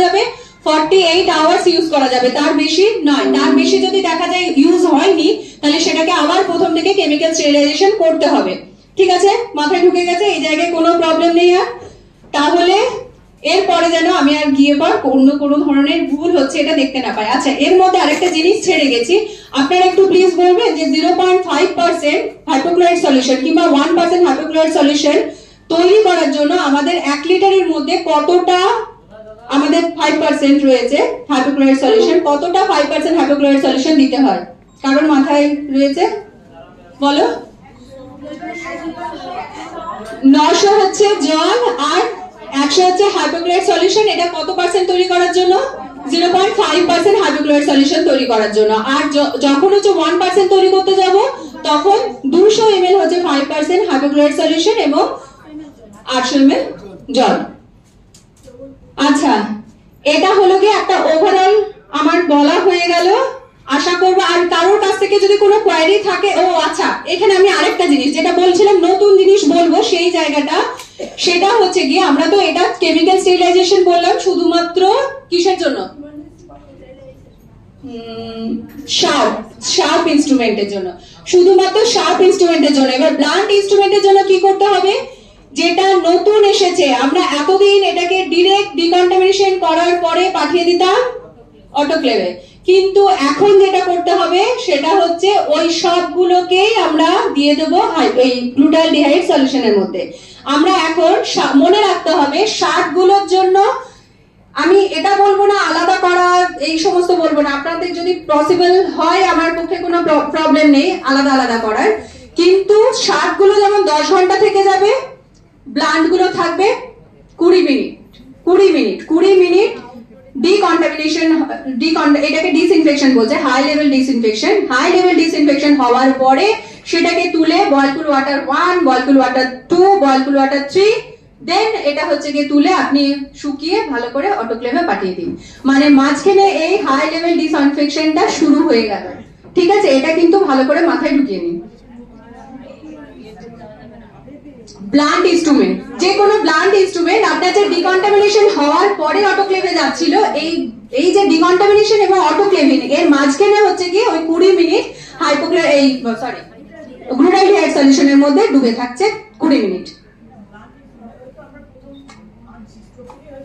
যাবে 48 hours use করা যাবে, তার বেশি নয়। তার বেশি যদি দেখা যায় ইউজ হয়নি তাহলে সেটাকে আবার প্রথম থেকে কেমিক্যাল স্টেরিলাইজেশন করতে হবে। ঠিক আছে, মাথায় ঢুকে গেছে? এই জায়গায় কোনো প্রবলেম নেই আর? তাহলে এরপরে যেন আমি আর গিয়ে পর অন্য কোনো ধরনের ভুল হচ্ছে এটা দেখতে না পাই। আচ্ছা, এর মধ্যে আরেকটা জিনিস ছেড়ে গেছি, আপনারা একটু প্লিজ বলবেন যে 0.5% হাইপোক্লোরাইড সলিউশন কিংবা 1% হাইপোক্লোরাইড সলিউশন তৈরি করার জন্য আমাদের 1 লিটারের মধ্যে কতটা আমাদের 5% রয়েছে হাইপোক্লোরাইড সলিউশন, কতটা 5% হাইপোক্লোরাইড সলিউশন দিতে হয়? কারণ মাথায় রয়েছে? বলো। 900 হচ্ছে জল আর 100 হচ্ছে হাইপোক্লোরাইড সলিউশন। এটা কত পার্সেন্ট তৈরি করার জন্য? 0.5% হাইপোক্লোরাইড সলিউশন তৈরি করার জন্য। আর যখন হচ্ছে 1% তৈরি করতে যাব তখন 200 ml হচ্ছে 5% হাইপোক্লোরাইড সলিউশন এবং 800 ml জল। আচ্ছা, এটা হলো কি একটা ওভারঅল আমার বলা হয়ে গেল। আশা করবো আর কারোর কাছ থেকে যদি কোনো কোয়ারি থাকে। ও আচ্ছা, এখানে আমি আরেকটা জিনিস যেটা বলছিলাম নতুন জিনিস বলবো, সেই জায়গাটা সেটা হচ্ছে গিয়ে আমরা তো এটা কেমিক্যাল স্টেরিলাইজেশন বললাম শুধুমাত্র কিসের জন্য? শার্প ইনস্ট্রুমেন্টের জন্য, শুধুমাত্র শার্প ইনস্ট্রুমেন্টের জন্য। এবার ব্লান্ট ইনস্ট্রুমেন্টের জন্য কি করতে হবে? যেটা নতুন এসেছে, আমরা এতদিন এটাকে ডিরেক্ট ডিকন্টামিনেশন করার পরে পাঠিয়ে দিতাম অটোক্লেভে, কিন্তু এখন যেটা করতে হবে সেটা হচ্ছে ওই সবগুলোকেই আমরা দিয়ে দেবো এই গ্লুটালডিহাইড সলিউশনের মধ্যে। আমরা এখন মনে রাখতে হবে শার্টগুলোর জন্য আমি এটা বলবো না আলাদা করা, এই সমস্ত বলবো না। আপনাদের যদি পসিবল হয় আমার পক্ষে কোনো প্রবলেম নেই আলাদা আলাদা করার, কিন্তু শার্টগুলো যেমন 10 ঘন্টা থেকে যাবে, ব্লান্ট গুলো থাকবে 20 মিনিট ডিকন্টামিনেশন, এটাকে ডিসইনফেকশন বলছে, হাই লেভেল ডিসইনফেকশন হওয়ার পরে সেটাকে তুলে boil cool water 1, boil cool water 2, boil cool water 3, then এটা হচ্ছে গিয়ে তুলে আপনি শুকিয়ে ভালো করে অটোক্লেভে পাঠিয়ে দিন। মানে মাঝখানে এই হাই লেভেল ডিসইনফেকশনটা শুরু হয়ে গেল। ঠিক আছে, এটা কিন্তু ভালো করে মাথায় ঢুকিয়ে নিন। ব্লান্ট ইনস্ট্রুমেন্ট, যে কোনো ব্লান্ট ইনস্ট্রুমেন্ট আপনার যে ডিকন্টামিনেশন হওয়ার পরে অটোক্লেভে যাচ্ছিল, এই যে ডিকন্টামিনেশন এবং অটোক্লেভিং এর মাঝখানে হচ্ছে কি ওই 20 মিনিট গ্লুটালডিহাইড সলিউশনের মধ্যে ডুবে থাকছে 20 মিনিট।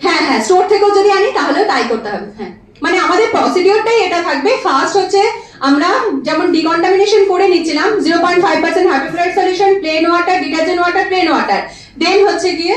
হ্যাঁ, স্টোর থেকেও যদি আনি তাহলে তাই করতে হবে। হ্যাঁ, মানে আমাদের প্রসিডিওরটাই এটা থাকবে। ফার্স্ট হচ্ছে আমরা যেমন ডিকন্টামিনেশন করে নিচ্ছিলাম 0.5% hypochlorite solution, plain water, detergent water, plain water, then হচ্ছে গিয়ে